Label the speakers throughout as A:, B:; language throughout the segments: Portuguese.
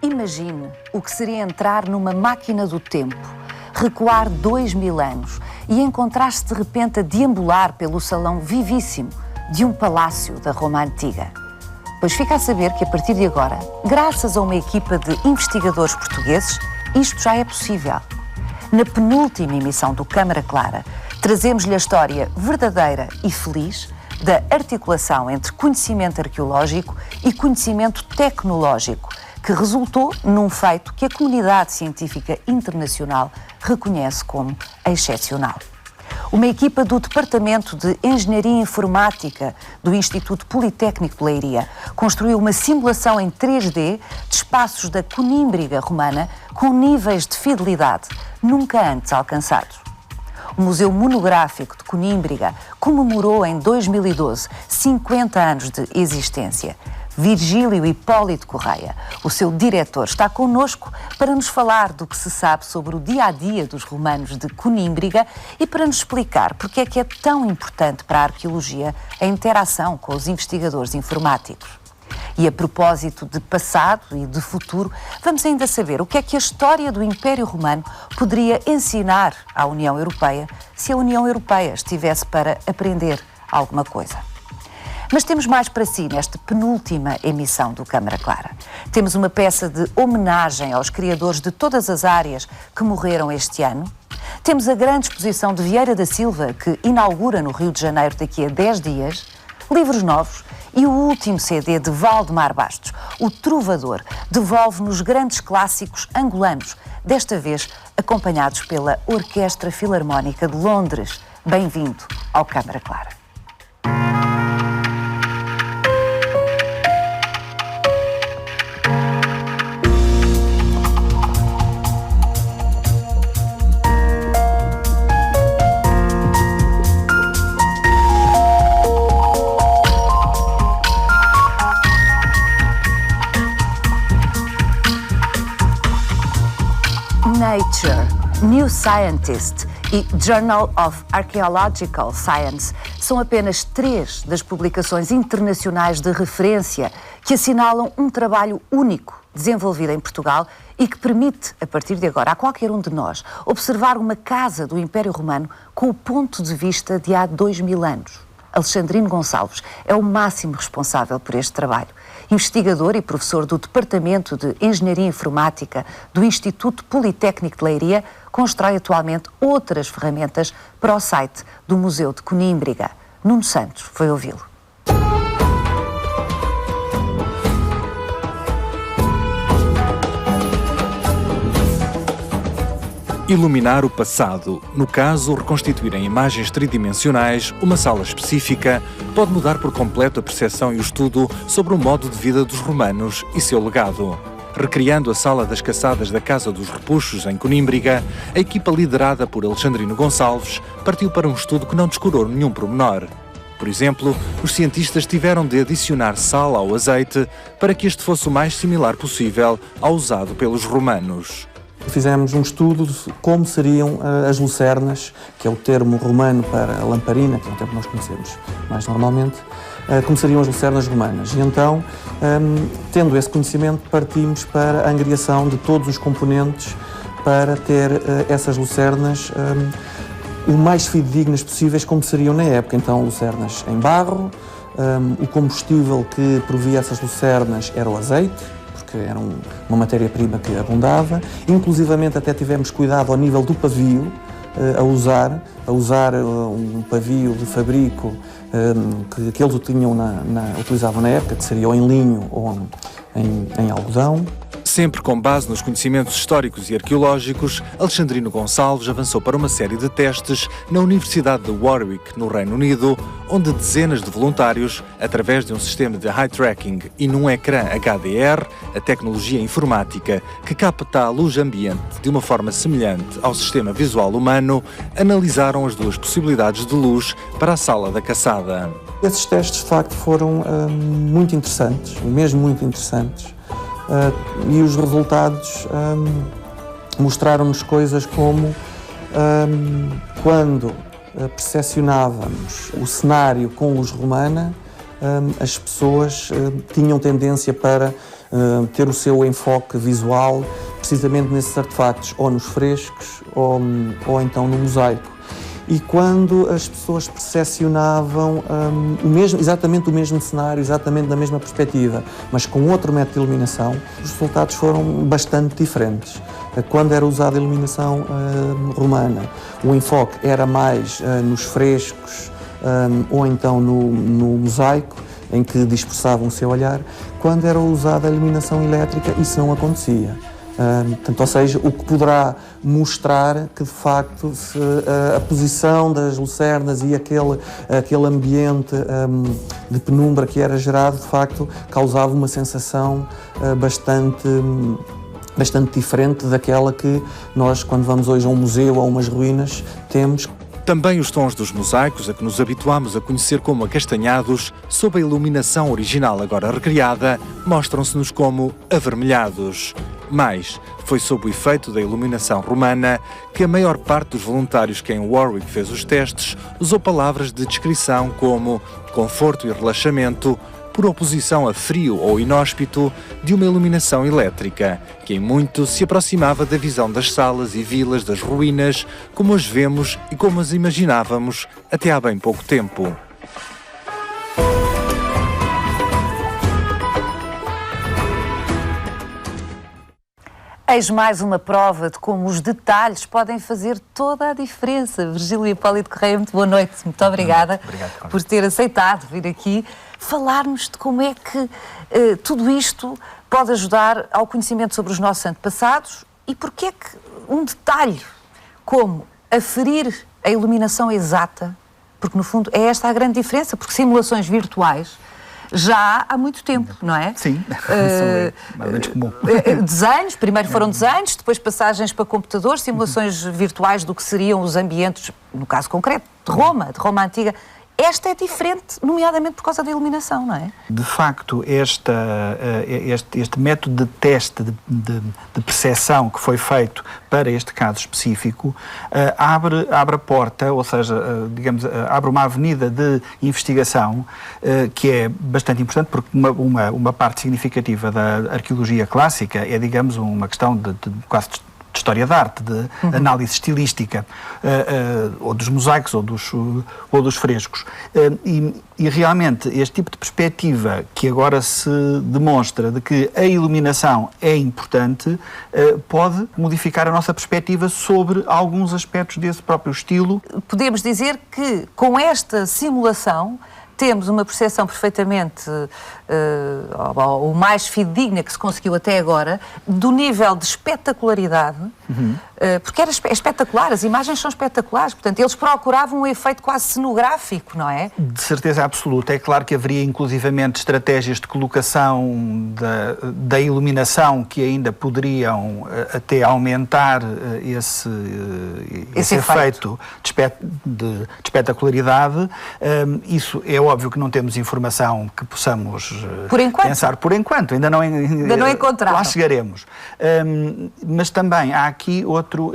A: Imagine o que seria entrar numa máquina do tempo, recuar 2000 anos e encontrar-se de repente a deambular pelo salão vivíssimo de um palácio da Roma Antiga. Pois fica a saber que a partir de agora, graças a uma equipa de investigadores portugueses, isto já é possível. Na penúltima emissão do Câmara Clara, trazemos-lhe a história verdadeira e feliz da articulação entre conhecimento arqueológico e conhecimento tecnológico, que resultou num feito que a comunidade científica internacional reconhece como excepcional. Uma equipa do Departamento de Engenharia Informática do Instituto Politécnico de Leiria construiu uma simulação em 3D de espaços da Conímbriga romana com níveis de fidelidade nunca antes alcançados. O Museu Monográfico de Conímbriga comemorou em 2012 50 anos de existência. Virgílio Hipólito Correia, o seu diretor, está connosco para nos falar do que se sabe sobre o dia-a-dia dos romanos de Conímbriga e para nos explicar porque é que é tão importante para a arqueologia a interação com os investigadores informáticos. E a propósito de passado e de futuro, vamos ainda saber o que é que a história do Império Romano poderia ensinar à União Europeia se a União Europeia estivesse para aprender alguma coisa. Mas temos mais para si nesta penúltima emissão do Câmara Clara. Temos uma peça de homenagem aos criadores de todas as áreas que morreram este ano. Temos a grande exposição de Vieira da Silva, que inaugura no Rio de Janeiro daqui a 10 dias, livros novos e o último CD de Valdemar Bastos, o Trovador, devolve-nos grandes clássicos angolanos, desta vez acompanhados pela Orquestra Filarmónica de Londres. Bem-vindo ao Câmara Clara. Nature, New Scientist e Journal of Archaeological Science são apenas 3 das publicações internacionais de referência que assinalam um trabalho único desenvolvido em Portugal e que permite, a partir de agora, a qualquer um de nós, observar uma casa do Império Romano com o ponto de vista de há 2000 anos. Alexandrino Gonçalves é o máximo responsável por este trabalho. Investigador e professor do Departamento de Engenharia Informática do Instituto Politécnico de Leiria, constrói atualmente outras ferramentas para o site do Museu de Conímbriga. Nuno Santos foi ouvi-lo.
B: Iluminar o passado, no caso, reconstituir em imagens tridimensionais uma sala específica, pode mudar por completo a percepção e o estudo sobre o modo de vida dos romanos e seu legado. Recriando a Sala das Caçadas da Casa dos Repuxos, em Conímbriga, a equipa liderada por Alexandrino Gonçalves partiu para um estudo que não descurou nenhum pormenor. Por exemplo, os cientistas tiveram de adicionar sal ao azeite para que este fosse o mais similar possível ao usado pelos romanos.
C: Fizemos um estudo de como seriam as lucernas, que é o termo romano para a lamparina, que é um termo que nós conhecemos mais normalmente, como seriam as lucernas romanas. E então, tendo esse conhecimento, partimos para a angriação de todos os componentes para ter essas lucernas o mais fidedignas possíveis como seriam na época. Então, lucernas em barro, o combustível que provia essas lucernas era o azeite, que era uma matéria-prima que abundava. Inclusivamente até tivemos cuidado ao nível do pavio a usar um pavio de fabrico que eles utilizavam na época, que seria ou em linho ou em algodão.
B: Sempre com base nos conhecimentos históricos e arqueológicos, Alexandrino Gonçalves avançou para uma série de testes na Universidade de Warwick, no Reino Unido, onde dezenas de voluntários, através de um sistema de eye tracking e num ecrã HDR, a tecnologia informática que capta a luz ambiente de uma forma semelhante ao sistema visual humano, analisaram as duas possibilidades de luz para a Sala da Caçada.
C: Esses testes, de facto, foram muito interessantes, mesmo muito interessantes. E os resultados mostraram-nos coisas como quando percepcionávamos o cenário com luz romana, as pessoas tinham tendência para ter o seu enfoque visual precisamente nesses artefactos, ou nos frescos ou então no mosaico. E quando as pessoas percepcionavam exatamente o mesmo cenário, exatamente na mesma perspectiva, mas com outro método de iluminação, os resultados foram bastante diferentes. Quando era usada a iluminação romana, o enfoque era mais nos frescos ou então no mosaico, em que dispersavam o seu olhar. Quando era usada a iluminação elétrica, isso não acontecia. Portanto, ou seja, o que poderá mostrar que, de facto, a posição das lucernas e aquele ambiente de penumbra que era gerado, de facto, causava uma sensação bastante diferente daquela que nós, quando vamos hoje a um museu ou a umas ruínas, temos.
B: Também os tons dos mosaicos, a que nos habituámos a conhecer como acastanhados, sob a iluminação original agora recriada, mostram-se-nos como avermelhados. Mas foi sob o efeito da iluminação romana que a maior parte dos voluntários que em Warwick fez os testes usou palavras de descrição como conforto e relaxamento, por oposição a frio ou inóspito de uma iluminação elétrica, que em muito se aproximava da visão das salas e vilas das ruínas, como as vemos e como as imaginávamos até há bem pouco tempo.
A: Eis mais uma prova de como os detalhes podem fazer toda a diferença. Virgílio Hipólito Correia, muito boa noite. Muito obrigada por ter aceitado vir aqui falar-nos de como é que tudo isto pode ajudar ao conhecimento sobre os nossos antepassados e porque é que um detalhe como aferir a iluminação exata, porque no fundo é esta a grande diferença, porque simulações virtuais já há muito tempo, não é?
D: Sim, mais ou menos comum.
A: Desenhos, primeiro foram desenhos, depois passagens para computadores, simulações virtuais do que seriam os ambientes, no caso concreto, de Roma Antiga. Esta é diferente, nomeadamente por causa da iluminação, não é?
D: De facto, este método de teste de percepção que foi feito para este caso específico abre a porta, ou seja, digamos, abre uma avenida de investigação que é bastante importante, porque uma parte significativa da arqueologia clássica é, digamos, uma questão de quase de história de arte, de análise estilística, ou dos mosaicos ou dos frescos. E realmente este tipo de perspectiva que agora se demonstra de que a iluminação é importante, pode modificar a nossa perspectiva sobre alguns aspectos desse próprio estilo.
A: Podemos dizer que com esta simulação temos uma percepção perfeitamente o mais fidedigna que se conseguiu até agora do nível de espetacularidade, porque era espetacular, as imagens são espetaculares, portanto eles procuravam um efeito quase cenográfico, não é?
D: De certeza absoluta. É claro que haveria inclusivamente estratégias de colocação da iluminação que ainda poderiam até aumentar esse efeito de espetacularidade. Isso é óbvio que não temos informação que possamos pensar por enquanto. Ainda não
A: encontramos.
D: Lá chegaremos. Mas também há aqui outro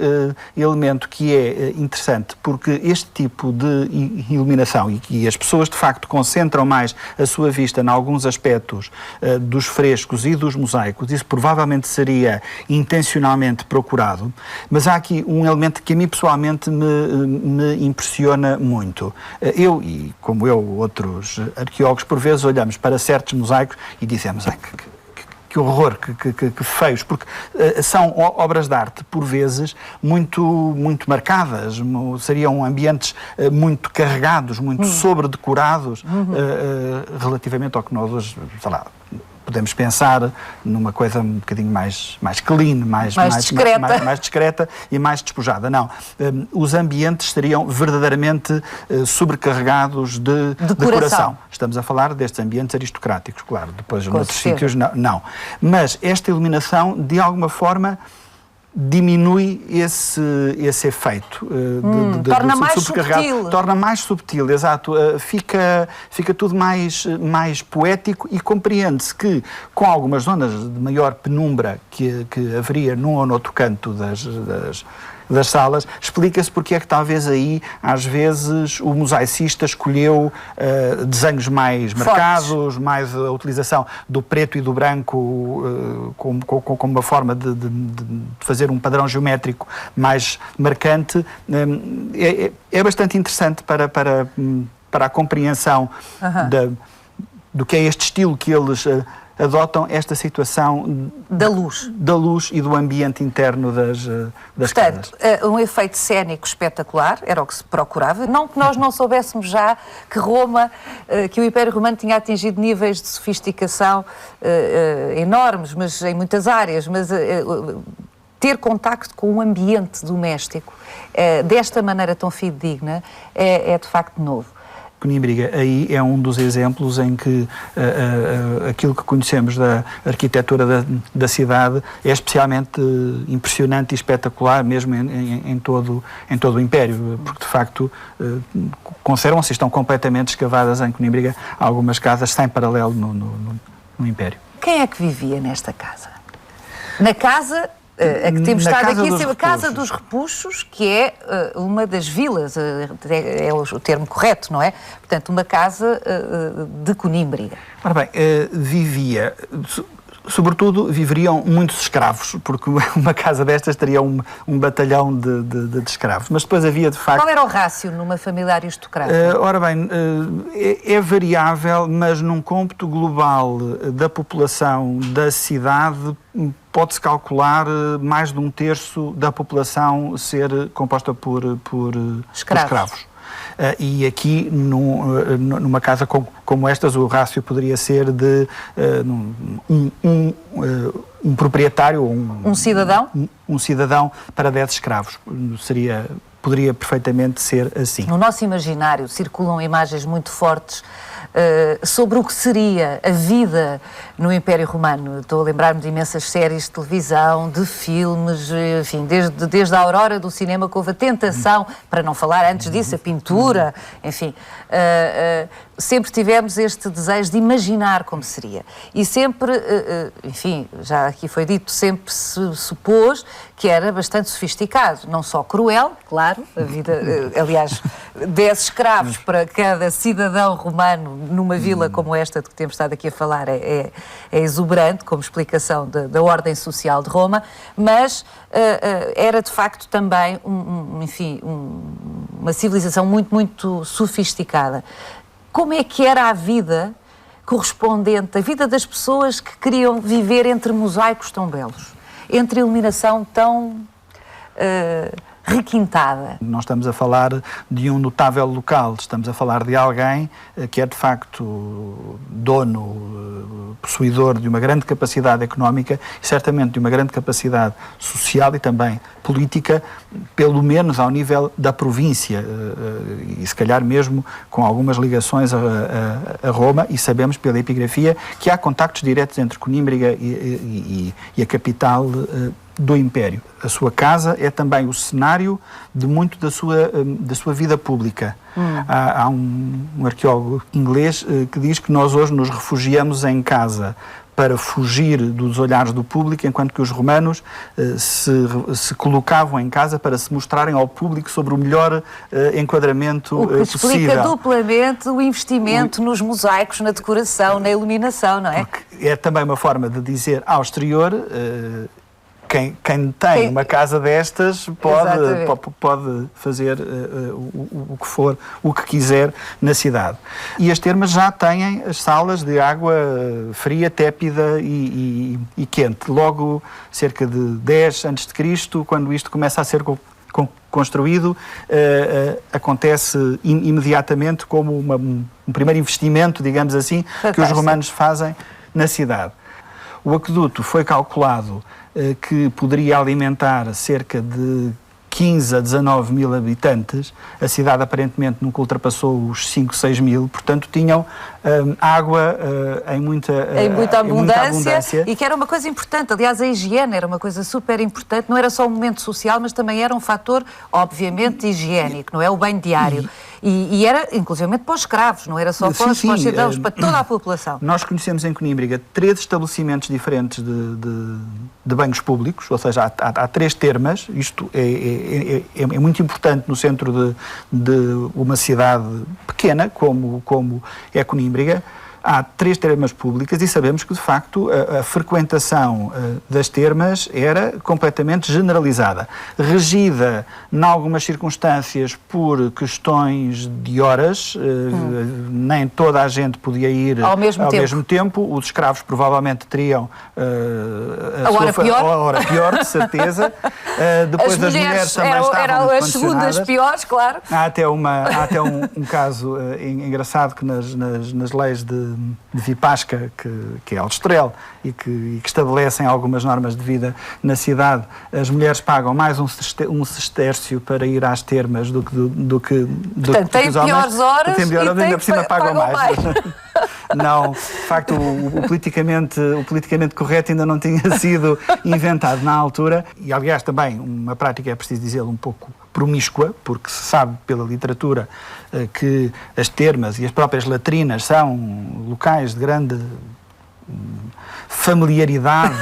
D: elemento que é interessante, porque este tipo de iluminação e as pessoas de facto concentram mais a sua vista em alguns aspectos dos frescos e dos mosaicos, isso provavelmente seria intencionalmente procurado, mas há aqui um elemento que a mim pessoalmente me impressiona muito. Eu, e como eu, outros arqueólogos, por vezes olhamos para certos mosaicos e dizemos que horror, que feios, porque são obras de arte, por vezes, muito marcadas, seriam ambientes muito carregados, muito sobredecorados, relativamente ao que nós hoje, sei lá, podemos pensar numa coisa um bocadinho mais clean, mais discreta e mais despojada. Não, os ambientes seriam verdadeiramente sobrecarregados de decoração. Estamos a falar destes ambientes aristocráticos, claro, depois noutros sítios não. Mas esta iluminação, de alguma forma, diminui esse efeito
A: torna mais subtil.
D: Torna mais subtil, exato. Fica tudo mais poético e compreende-se que, com algumas zonas de maior penumbra que haveria num ou noutro canto das salas, explica-se porque é que talvez aí, às vezes, o mosaicista escolheu desenhos mais marcados, mais a utilização do preto e do branco como uma forma de fazer um padrão geométrico mais marcante. É bastante interessante para a compreensão do que é este estilo que eles adotam, esta situação
A: da luz
D: e do ambiente interno das casas.
A: Portanto, um efeito cénico espetacular, era o que se procurava. Não que nós não soubéssemos já que Roma, que o Império Romano tinha atingido níveis de sofisticação enormes, mas em muitas áreas, mas ter contacto com o ambiente doméstico desta maneira tão fidedigna é de facto novo.
D: Conímbriga aí é um dos exemplos em que aquilo que conhecemos da arquitetura da cidade é especialmente impressionante e espetacular, mesmo em todo o Império, porque de facto conservam-se e estão completamente escavadas em Conímbriga algumas casas sem paralelo no Império.
A: Quem é que vivia nesta casa? Na casa... a que temos estado aqui, a Casa dos Repuxos, que é uma das vilas, é o termo correto, não é? Portanto, uma casa de Conímbriga.
D: Ora bem, sobretudo viveriam muitos escravos, porque uma casa destas teria um batalhão de escravos. Mas depois havia, de facto...
A: Qual era o rácio numa família aristocrática?
D: Ora bem, é variável, mas num cômputo global da população da cidade pode-se calcular mais de 1/3 da população ser composta por escravos. E aqui, numa casa como estas, o rácio poderia ser de um proprietário ou um cidadão? Um cidadão para 10 escravos. Poderia perfeitamente ser assim.
A: No nosso imaginário circulam imagens muito fortes sobre o que seria a vida no Império Romano. Estou a lembrar-me de imensas séries de televisão, de filmes, enfim, desde a aurora do cinema que houve a tentação, para não falar antes disso, a pintura, enfim. Sempre tivemos este desejo de imaginar como seria. E sempre, enfim, já aqui foi dito, sempre se supôs que era bastante sofisticado, não só cruel, claro, a vida, aliás, 10 escravos para cada cidadão romano numa vila como esta de que temos estado aqui a falar é exuberante como explicação da ordem social de Roma, mas era de facto também, uma civilização muito, muito sofisticada. Como é que era a vida correspondente, a vida das pessoas que queriam viver entre mosaicos tão belos, entre iluminação tão requintada?
D: Não estamos a falar de um notável local, estamos a falar de alguém que é de facto dono, possuidor de uma grande capacidade económica e certamente de uma grande capacidade social e também política, pelo menos ao nível da província e se calhar mesmo com algumas ligações a Roma, e sabemos pela epigrafia que há contactos diretos entre Conímbriga e a capital do Império. A sua casa é também o cenário de muito da sua vida pública. Há um arqueólogo inglês que diz que nós hoje nos refugiamos em casa para fugir dos olhares do público, enquanto que os romanos se colocavam em casa para se mostrarem ao público sobre o melhor enquadramento possível.
A: O que explica duplamente o investimento nos mosaicos, na decoração, na iluminação, não é?
D: Porque é também uma forma de dizer ao exterior... Quem tem uma casa destas pode fazer o que for, o que quiser na cidade. E as termas já têm as salas de água fria, tépida e quente. Logo, cerca de 10 a.C., quando isto começa a ser construído, acontece imediatamente como um primeiro investimento, digamos assim, que os romanos fazem na cidade. O aqueduto foi calculado que poderia alimentar cerca de 15 a 19 mil habitantes. A cidade aparentemente nunca ultrapassou os 5, 6 mil, portanto tinham água em muita abundância.
A: E que era uma coisa importante. Aliás, a higiene era uma coisa super importante. Não era só um momento social, mas também era um fator, obviamente, higiênico, não é? O banho diário. E era, inclusivamente, para os escravos, não era só para os cidadãos, para toda a população.
D: Nós conhecemos em Conímbriga 3 estabelecimentos diferentes de banhos públicos, ou seja, há 3 termas. Isto é muito importante no centro de uma cidade pequena, como é Conímbriga. Há 3 termas públicas e sabemos que, de facto, a frequentação das termas era completamente generalizada. Regida, em algumas circunstâncias, por questões de horas, nem toda a gente podia ir ao mesmo tempo. Os escravos provavelmente teriam a hora pior, de certeza. Depois as mulheres também
A: eram as segundas piores, claro.
D: Há até um caso engraçado que nas leis de Vipasca, que é Aldestrel, e que estabelecem algumas normas de vida na cidade, as mulheres pagam mais um sestércio para ir às termas do que
A: Portanto, têm piores horas e
D: ainda por cima pagam mais. Não, de facto, o politicamente correto ainda não tinha sido inventado na altura. E, aliás, também uma prática, é preciso dizê-lo, um pouco promíscua, porque se sabe pela literatura que as termas e as próprias latrinas são locais de grande familiaridade.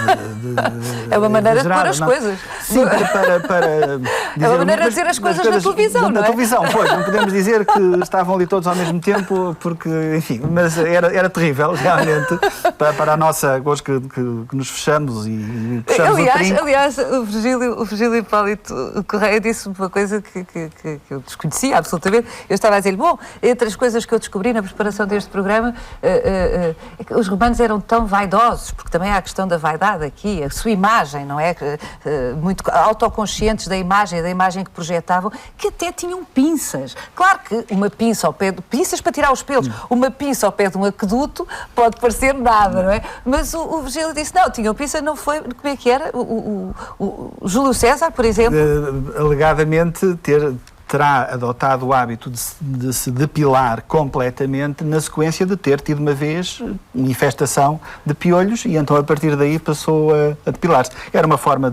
A: É uma maneira de pôr as coisas.
D: Sim, para dizer,
A: é uma maneira de dizer as coisas na televisão, não é?
D: Na televisão, pois, não podemos dizer que estavam ali todos ao mesmo tempo, porque, enfim, mas era terrível, realmente, para a nossa, hoje que nos fechamos e puxamos o trinco.
A: Aliás, o Virgílio Hipólito Correia disse-me uma coisa que eu desconhecia absolutamente. Eu estava a dizer, bom, entre as coisas que eu descobri na preparação deste programa, é que os romanos eram tão vaidosos, porque também há a questão da vaidade aqui, a sua imagem, não é? Muito autoconscientes da imagem que projetavam, que até tinham pinças. Claro que uma pinça ao pé pinças para tirar os pelos, uma pinça ao pé de um aqueduto pode parecer nada, não é? Mas o Virgílio disse, não, tinham pinça, não foi, como é que era? O Júlio César, por exemplo?
D: Alegadamente terá adotado o hábito de se depilar completamente na sequência de ter tido uma vez uma infestação de piolhos e então a partir daí passou a depilar-se. Era uma forma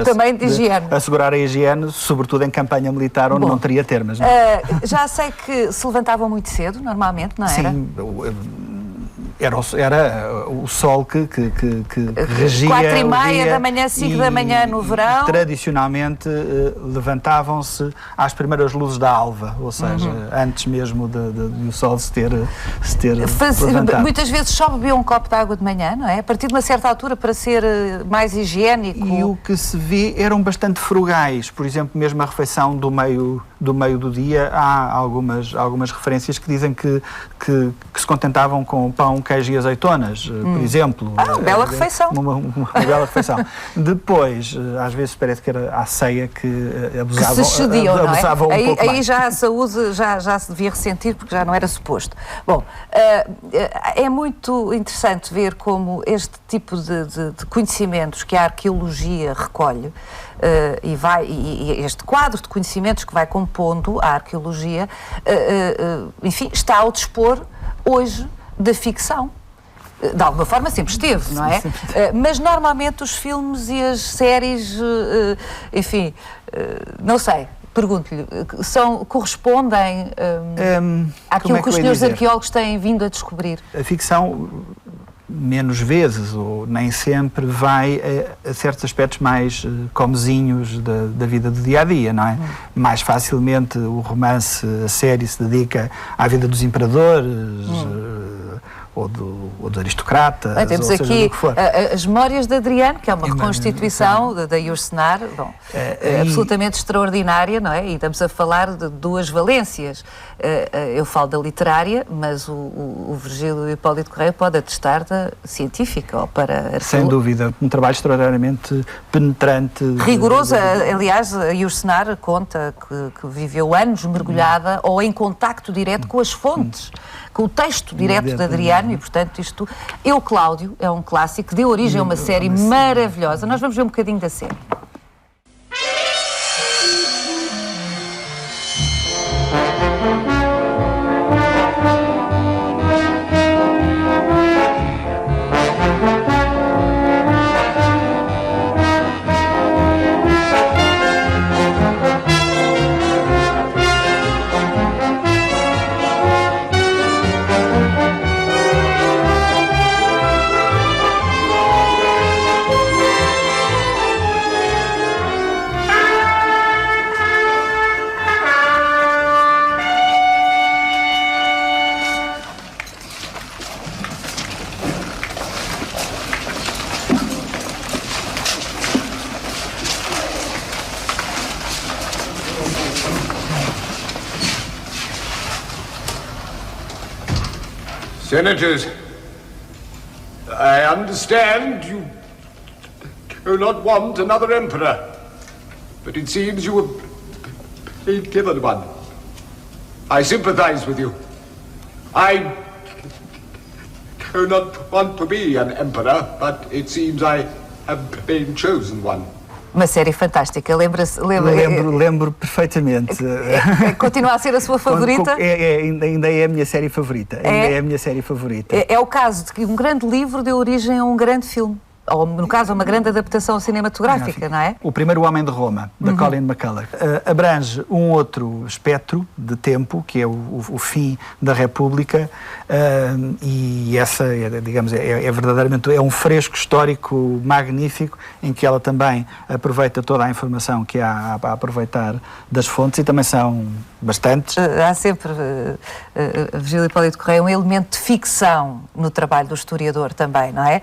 A: também de higiene.
D: Assegurar a higiene, sobretudo em campanha militar onde não teria termas. Não?
A: Já sei que se levantavam muito cedo, normalmente, não era?
D: Sim, era o sol que regia
A: 4h30 da manhã, 5 da manhã no verão.
D: Tradicionalmente levantavam-se às primeiras luzes da alva, ou seja, antes mesmo do sol se ter levantado.
A: Muitas vezes só bebiam um copo de água de manhã, não é? A partir de uma certa altura para ser mais higiênico.
D: E o que se vê eram bastante frugais, por exemplo, mesmo a refeição do meio do dia, há algumas referências que dizem que se contentavam com pão, queijo e azeitonas, por exemplo.
A: Bela refeição.
D: Uma bela refeição. Depois, às vezes parece que era à ceia que abusavam,
A: que se excediam,
D: abusavam
A: não é?
D: um pouco
A: aí
D: mais.
A: Já a saúde já se devia ressentir, porque já não era suposto. Bom, é muito interessante ver como este tipo de conhecimentos que a arqueologia recolhe, e este quadro de conhecimentos que vai compondo a arqueologia, enfim, está ao dispor hoje da ficção. De alguma forma sempre esteve, não é? Mas normalmente os filmes e as séries, enfim, não sei, pergunto-lhe, correspondem àquilo que os senhores arqueólogos têm vindo a descobrir?
D: A ficção menos vezes, ou nem sempre, vai a certos aspectos mais comezinhos da vida do dia-a-dia, não é? Mais facilmente o romance, a série se dedica à vida dos imperadores, ou dos aristocratas,
A: temos
D: ou seja,
A: aqui
D: do que for.
A: As Memórias de Adriano, que é uma reconstituição da Yourcenar, absolutamente extraordinária, não é? E estamos a falar de duas valências. Eu falo da literária, mas o Virgílio Hipólito Correia pode atestar da científica, ou para...
D: Sem dúvida, um trabalho extraordinariamente penetrante.
A: Rigoroso, aliás, a Yourcenar conta que viveu anos mergulhada ou em contacto direto com as fontes, com o texto direto de Adriano, e portanto isto... Eu, Cláudio, é um clássico que deu origem a uma série maravilhosa. Nós vamos ver um bocadinho da série.
E: Senators, I understand you do not want another emperor, but it seems you have been given one. I sympathize with you. I do not want to be an emperor, but it seems I have been chosen one.
A: Uma série fantástica, lembra-se?
D: Lembro perfeitamente.
A: Continua a ser a sua favorita?
D: Ainda é a minha série favorita. É a minha série favorita.
A: É o caso de que um grande livro deu origem a um grande filme. Ou, no caso, a uma grande adaptação cinematográfica, não é?
D: O Primeiro Homem de Roma, da Colin McCullough, abrange um outro espectro de tempo, que é o fim da República, e essa, digamos, é verdadeiramente um fresco histórico magnífico, em que ela também aproveita toda a informação que há a aproveitar das fontes, e também são bastantes.
A: Há sempre, Virgílio Hipólito Correia, um elemento de ficção no trabalho do historiador também, não é?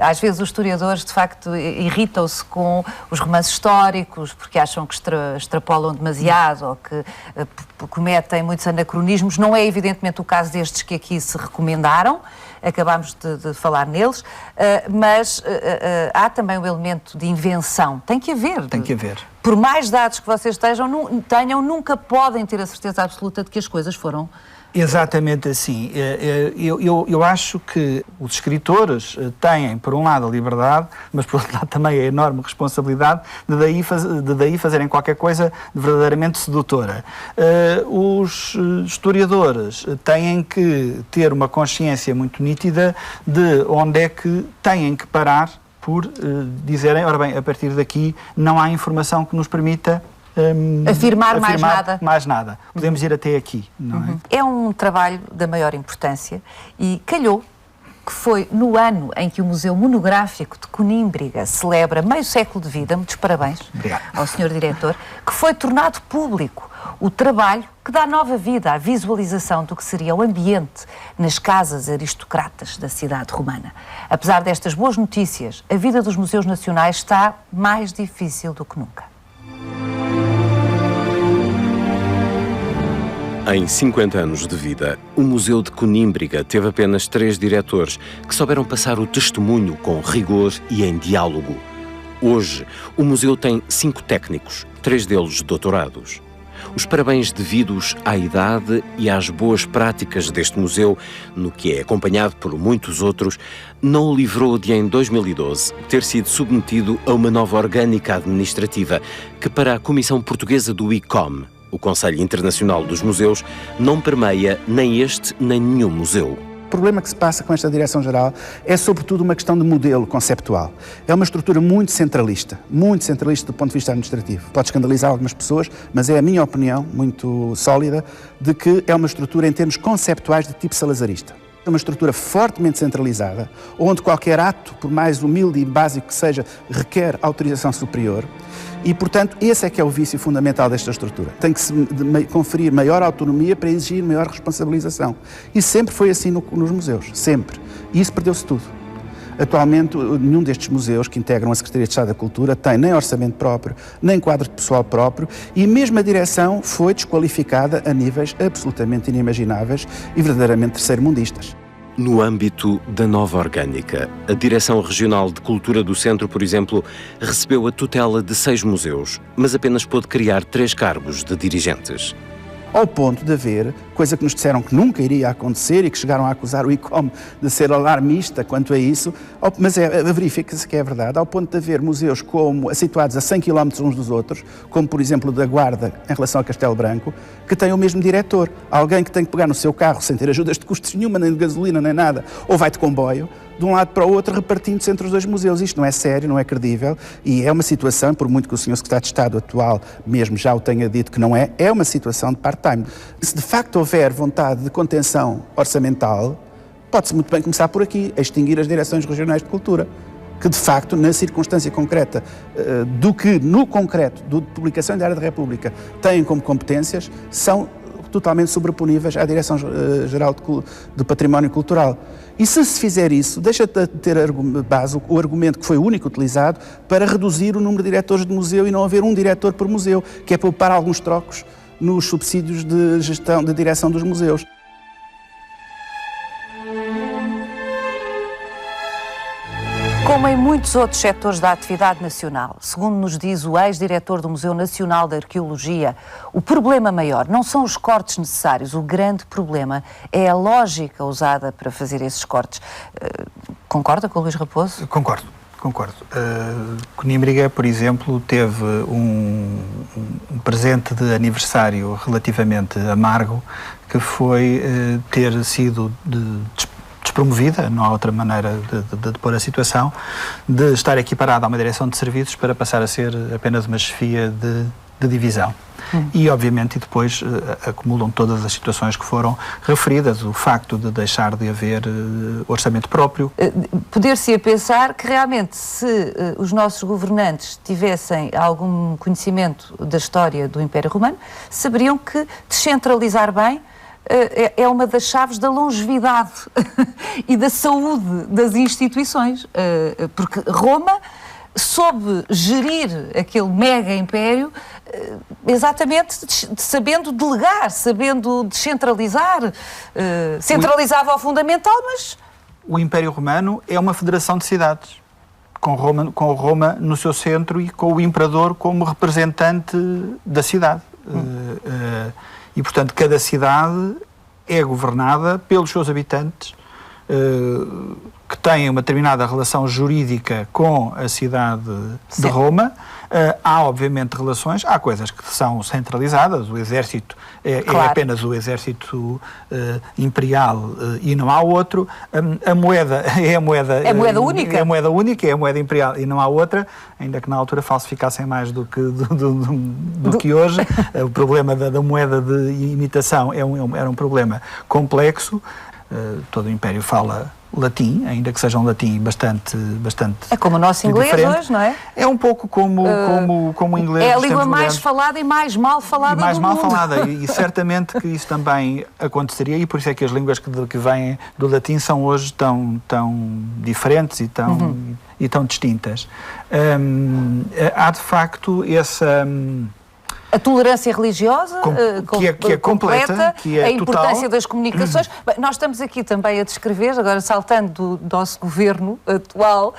A: Às vezes os historiadores, de facto, irritam-se com os romances históricos porque acham que extrapolam demasiado ou que cometem muitos anacronismos. Não é evidentemente o caso destes que aqui se recomendaram, acabámos de falar neles, mas há também um elemento de invenção. Tem que haver.
D: Tem que haver.
A: Por mais dados que vocês tenham, nunca podem ter a certeza absoluta de que as coisas foram...
D: Exatamente assim. Eu acho que os escritores têm, por um lado, a liberdade, mas por outro lado também a enorme responsabilidade de daí fazerem qualquer coisa de verdadeiramente sedutora. Os historiadores têm que ter uma consciência muito nítida de onde é que têm que parar por dizerem, ora bem, a partir daqui não há informação que nos permita
A: afirmar
D: mais nada. Podemos ir até aqui, não é?
A: É um trabalho da maior importância e calhou que foi no ano em que o Museu Monográfico de Conímbriga celebra meio século de vida, muitos parabéns ao Sr. Diretor, que foi tornado público o trabalho que dá nova vida à visualização do que seria o ambiente nas casas aristocratas da cidade romana. Apesar destas boas notícias, a vida dos museus nacionais está mais difícil do que nunca.
F: Em 50 anos de vida, o Museu de Conímbriga teve apenas 3 diretores que souberam passar o testemunho com rigor e em diálogo. Hoje, o museu tem 5 técnicos, 3 deles doutorados. Os parabéns devidos à idade e às boas práticas deste museu, no que é acompanhado por muitos outros, não o livrou de, em 2012, ter sido submetido a uma nova orgânica administrativa que, para a Comissão Portuguesa do ICOM, o Conselho Internacional dos Museus, não permeia nem este nem nenhum museu.
G: O problema que se passa com esta Direção-Geral é sobretudo uma questão de modelo conceptual. É uma estrutura muito centralista do ponto de vista administrativo. Pode escandalizar algumas pessoas, mas é a minha opinião, muito sólida, de que é uma estrutura em termos conceptuais de tipo salazarista. É uma estrutura fortemente centralizada, onde qualquer ato, por mais humilde e básico que seja, requer autorização superior. E, portanto, esse é que é o vício fundamental desta estrutura. Tem que se conferir maior autonomia para exigir maior responsabilização. E sempre foi assim nos museus, sempre. E isso perdeu-se tudo. Atualmente, nenhum destes museus que integram a Secretaria de Estado da Cultura tem nem orçamento próprio, nem quadro de pessoal próprio, e mesmo a direção foi desqualificada a níveis absolutamente inimagináveis e verdadeiramente terceiro-mundistas.
F: No âmbito da nova orgânica, a Direção Regional de Cultura do Centro, por exemplo, recebeu a tutela de 6 museus, mas apenas pôde criar 3 cargos de dirigentes.
G: Ao ponto de haver, coisa que nos disseram que nunca iria acontecer e que chegaram a acusar o ICOM de ser alarmista quanto a isso, mas verifica-se que é verdade, ao ponto de haver museus situados a 100 km uns dos outros, como por exemplo o da Guarda em relação a Castelo Branco, que têm o mesmo diretor. Alguém que tem que pegar no seu carro sem ter ajudas de custos nenhuma, nem de gasolina, nem nada, ou vai de comboio, de um lado para o outro, repartindo-se entre os 2 museus. Isto não é sério, não é credível, e é uma situação, por muito que o Sr. Secretário de Estado atual mesmo já o tenha dito que não é uma situação de part-time. Se de facto houver vontade de contenção orçamental, pode-se muito bem começar por aqui, a extinguir as direções regionais de cultura, que de facto, na circunstância concreta do que, no concreto, de publicação da área da República, têm como competências, são totalmente sobreponíveis à Direção-Geral de Património Cultural. E se fizer isso, deixa de ter base o argumento que foi o único utilizado para reduzir o número de diretores de museu e não haver um diretor por museu, que é poupar alguns trocos nos subsídios de gestão, de direção dos museus.
A: Como em muitos outros setores da atividade nacional, segundo nos diz o ex-diretor do Museu Nacional de Arqueologia, o problema maior não são os cortes necessários, o grande problema é a lógica usada para fazer esses cortes. Concorda com o Luís Raposo?
D: Concordo. Conímbriga, por exemplo, teve um presente de aniversário relativamente amargo, que foi ter sido despromovida, não há outra maneira de pôr a situação, de estar equiparada a uma direção de serviços para passar a ser apenas uma chefia de divisão. E, obviamente, depois acumulam todas as situações que foram referidas, o facto de deixar de haver orçamento próprio.
A: Poder-se pensar que, realmente, se os nossos governantes tivessem algum conhecimento da história do Império Romano, saberiam que descentralizar bem é uma das chaves da longevidade e da saúde das instituições, porque Roma soube gerir aquele mega império exatamente sabendo delegar, sabendo descentralizar, centralizava o fundamental, mas...
D: O Império Romano é uma federação de cidades, com Roma no seu centro e com o imperador como representante da cidade. E, portanto, cada cidade é governada pelos seus habitantes, que têm uma determinada relação jurídica com a cidade de Roma. Há, obviamente, relações, há coisas que são centralizadas, o exército claro. É apenas o exército imperial e não há outro. A moeda é a moeda...
A: É a moeda única?
D: É a moeda única, é a moeda imperial e não há outra, ainda que na altura falsificassem mais do que hoje. O problema da moeda de imitação era um problema complexo. Todo o Império fala latim, ainda que seja um latim bastante
A: é como o nosso inglês
D: diferente.
A: Hoje, não é?
D: É um pouco como o inglês.
A: É a língua mais falada e mais mal falada
D: mais
A: do
D: mal
A: mundo.
D: falada e certamente que isso também aconteceria e por isso é que as línguas que vêm do latim são hoje tão diferentes e tão distintas. Há de facto essa...
A: A tolerância religiosa,
D: que é completa, que é
A: a importância
D: total.
A: Das comunicações. Bem, nós estamos aqui também a descrever, agora saltando do nosso governo atual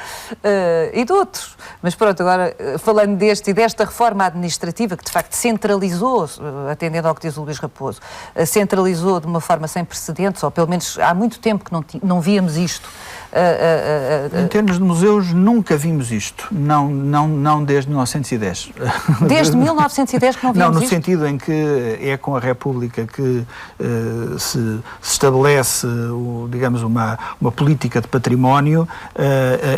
A: e de outros. Mas pronto, agora falando deste e desta reforma administrativa que de facto centralizou, atendendo ao que diz o Luís Raposo, centralizou de uma forma sem precedentes, ou pelo menos há muito tempo que não víamos isto.
D: Em termos de museus, nunca vimos isto. Não desde 1910.
A: Desde 1910 que não vimos
D: isto? Não, no
A: isto?
D: sentido em que é com a República que se estabelece, digamos, uma política de património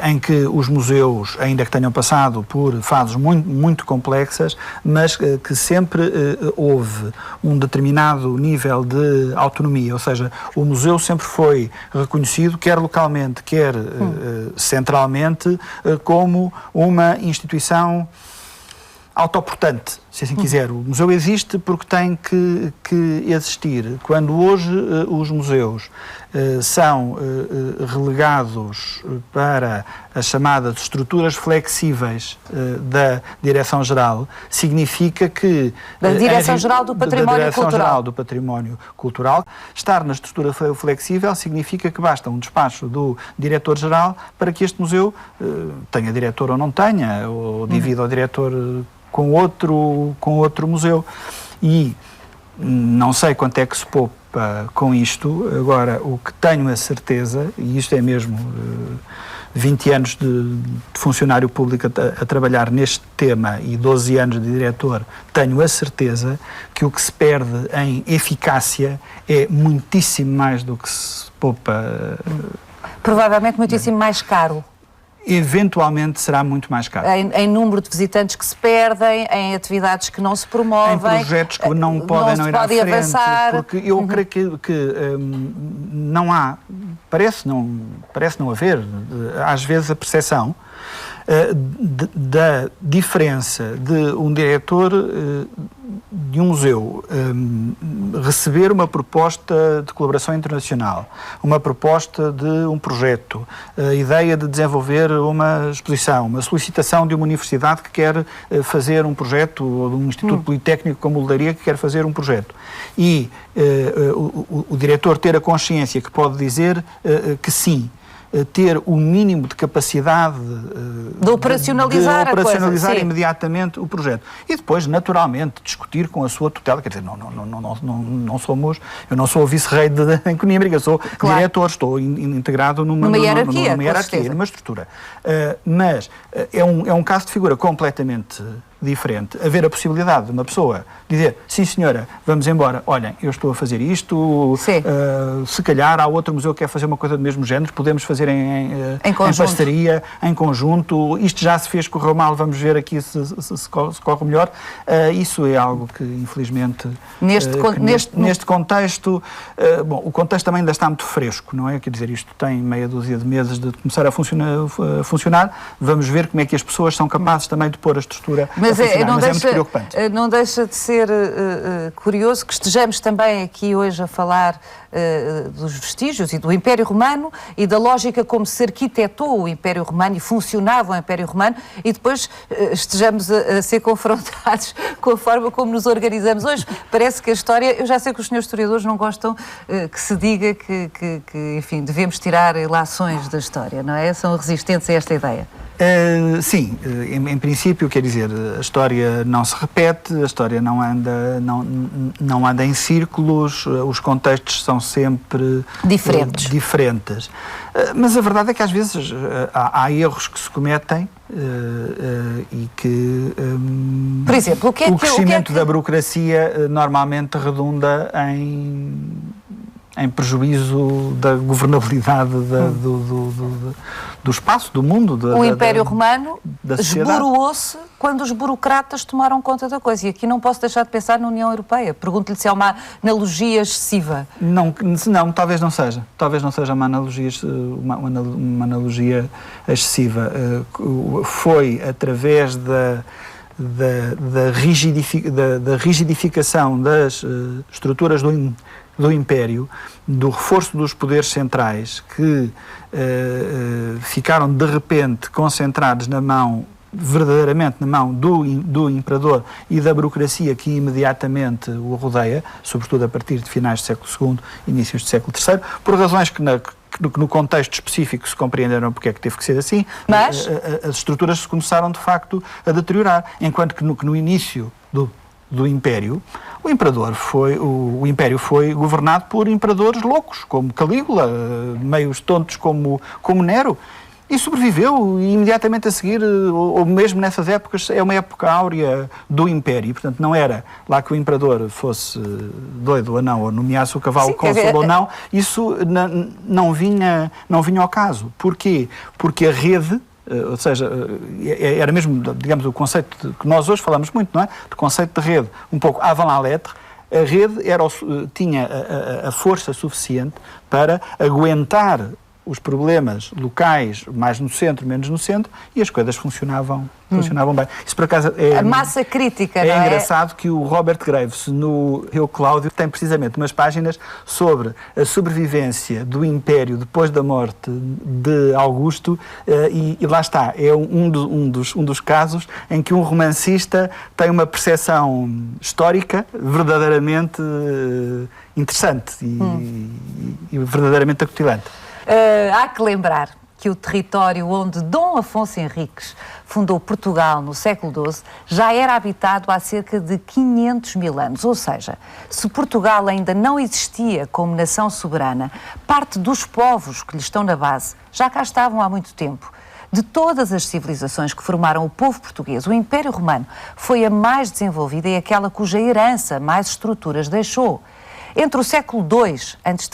D: em que os museus, ainda que tenham passado por fases muito complexas, mas que sempre houve um determinado nível de autonomia, ou seja, o museu sempre foi reconhecido, quer localmente, quer centralmente, como uma instituição autoportante, se assim quiser. O museu existe porque tem que existir. Quando hoje os museus são relegados para as chamadas estruturas flexíveis da Direção-Geral, significa que...
A: Da Direção-Geral do Património Cultural.
D: Da Direção-Geral do Património Cultural. Estar na estrutura flexível significa que basta um despacho do Diretor-Geral para que este museu tenha diretor ou não tenha, ou divida o diretor com outro museu. E não sei quanto é que se poupa com isto. Agora, o que tenho a certeza, e isto é mesmo 20 anos de funcionário público a trabalhar neste tema e 12 anos de diretor, tenho a certeza que o que se perde em eficácia é muitíssimo mais do que se poupa.
A: Provavelmente muitíssimo mais caro.
D: Eventualmente será muito mais caro.
A: Em número de visitantes que se perdem, em atividades que não se promovem,
D: em projetos que não podem ir à frente,
A: avançar.
D: Porque eu creio que não há, parece não haver, às vezes, a percepção da diferença de um diretor de um museu receber uma proposta de colaboração internacional, uma proposta de um projeto, a ideia de desenvolver uma exposição, uma solicitação de uma universidade que quer fazer um projeto, ou de um instituto politécnico como o Leiria que quer fazer um projeto. E o diretor ter a consciência que pode dizer que sim, ter o mínimo de capacidade
A: de operacionalizar,
D: de operacionalizar
A: a coisa,
D: imediatamente o projeto. E depois, naturalmente, discutir com a sua tutela. Quer dizer, não somos... Eu não sou o vice-rei em Conímbriga, sou diretor, estou integrado numa hierarquia, numa estrutura. Mas é um caso de figura completamente diferente. Haver a possibilidade de uma pessoa dizer, sim senhora, vamos embora, olhem, eu estou a fazer isto, se calhar há outro museu que quer fazer uma coisa do mesmo género, podemos fazer em parceria, em conjunto, isto já se fez, correu mal, vamos ver aqui se corre melhor. Isso é algo que, infelizmente, neste contexto, bom, o contexto também ainda está muito fresco, não é? Quer dizer, isto tem meia dúzia de meses de começar a funcionar, vamos ver como é que as pessoas são capazes também de pôr a estrutura. Mas é muito preocupante.
A: Não deixa de ser curioso que estejamos também aqui hoje a falar dos vestígios e do Império Romano e da lógica como se arquitetou o Império Romano e funcionava o Império Romano, e depois estejamos a ser confrontados com a forma como nos organizamos hoje. Parece que a história... Eu já sei que os senhores historiadores não gostam que se diga que enfim, devemos tirar ilações da história, não é? São resistentes a esta ideia.
D: Sim, em princípio, quer dizer, a história não se repete, a história não anda em círculos, os contextos são sempre diferentes. Mas a verdade é que às vezes há erros que se cometem e que
A: por exemplo,
D: o crescimento da burocracia normalmente redunda em prejuízo da governabilidade do espaço, do mundo.
A: O Império Romano esboroou-se quando os burocratas tomaram conta da coisa. E aqui não posso deixar de pensar na União Europeia. Pergunto-lhe se é uma analogia excessiva.
D: Não, talvez não seja. Talvez não seja uma analogia excessiva. Foi através da rigidificação das estruturas do Império, do reforço dos poderes centrais que ficaram de repente concentrados verdadeiramente na mão do imperador e da burocracia que imediatamente o rodeia, sobretudo a partir de finais do século II, inícios do século III, por razões que no contexto específico se compreenderam porque é que teve que ser assim, mas as estruturas se começaram de facto a deteriorar, enquanto que no início do Império, o Império foi governado por imperadores loucos, como Calígula, meios tontos como Nero, e sobreviveu, e imediatamente a seguir, ou mesmo nessas épocas, é uma época áurea do Império, portanto não era lá que o imperador fosse doido ou não, ou nomeasse o cavalo cônsul ou não, isso não vinha ao caso. Porquê? Porque a rede, ou seja, era mesmo, digamos, o conceito que nós hoje falamos muito, não é? De conceito de rede, um pouco avant la lettre. A rede tinha a força suficiente para aguentar os problemas locais, mais no centro, menos no centro, e as coisas funcionavam bem. Isso, por acaso,
A: a massa crítica, não é?
D: É engraçado que o Robert Graves, no Rio Cláudio, tem precisamente umas páginas sobre a sobrevivência do Império depois da morte de Augusto, e lá está, é um dos casos em que um romancista tem uma percepção histórica verdadeiramente interessante e verdadeiramente acutilante.
A: Há que lembrar que o território onde Dom Afonso Henriques fundou Portugal no século XII já era habitado há cerca de 500 mil anos. Ou seja, se Portugal ainda não existia como nação soberana, parte dos povos que lhe estão na base já cá estavam há muito tempo. De todas as civilizações que formaram o povo português, o Império Romano foi a mais desenvolvida e aquela cuja herança mais estruturas deixou. Entre o século II a.C.